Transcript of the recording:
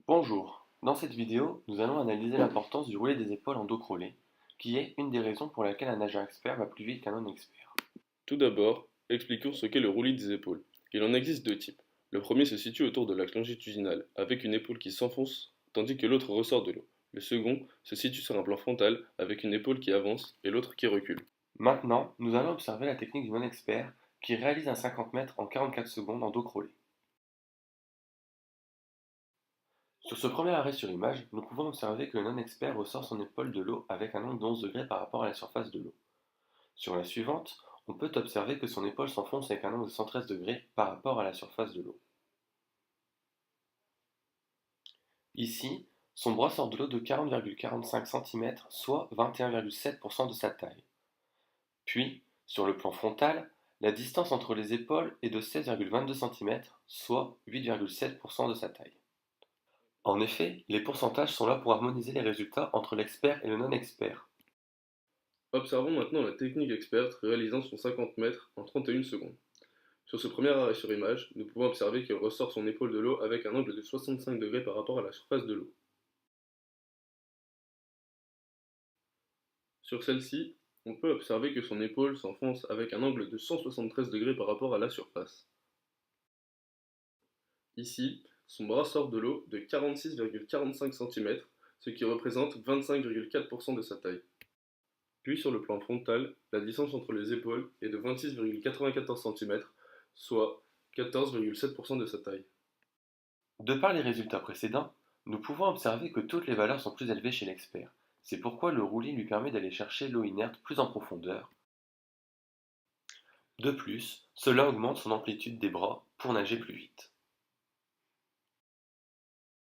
Bonjour, dans cette vidéo, nous allons analyser l'importance du roulet des épaules en dos crawlé, qui est une des raisons pour laquelle un nageur expert va plus vite qu'un non-expert. Tout d'abord, expliquons ce qu'est le roulis des épaules. Il en existe deux types. Le premier se situe autour de l'axe longitudinal, avec une épaule qui s'enfonce, tandis que l'autre ressort de l'eau. Le second se situe sur un plan frontal, avec une épaule qui avance et l'autre qui recule. Maintenant, nous allons observer la technique du non-expert, qui réalise un 50 mètres en 44 secondes en dos crawlé. Sur ce premier arrêt sur image, nous pouvons observer que le non-expert ressort son épaule de l'eau avec un angle de 11 degrés par rapport à la surface de l'eau. Sur la suivante, on peut observer que son épaule s'enfonce avec un angle de 113 degrés par rapport à la surface de l'eau. Ici, son bras sort de l'eau de 40,45 cm, soit 21,7% de sa taille. Puis, sur le plan frontal, la distance entre les épaules est de 16,22 cm, soit 8,7% de sa taille. En effet, les pourcentages sont là pour harmoniser les résultats entre l'expert et le non-expert. Observons maintenant la technique experte réalisant son 50 mètres en 31 secondes. Sur ce premier arrêt sur image, nous pouvons observer qu'il ressort son épaule de l'eau avec un angle de 65 degrés par rapport à la surface de l'eau. Sur celle-ci, on peut observer que son épaule s'enfonce avec un angle de 173 degrés par rapport à la surface. Ici, son bras sort de l'eau de 46,45 cm, ce qui représente 25,4% de sa taille. Puis sur le plan frontal, la distance entre les épaules est de 26,94 cm, soit 14,7% de sa taille. De par les résultats précédents, nous pouvons observer que toutes les valeurs sont plus élevées chez l'expert. C'est pourquoi le roulis lui permet d'aller chercher l'eau inerte plus en profondeur. De plus, cela augmente son amplitude des bras pour nager plus vite.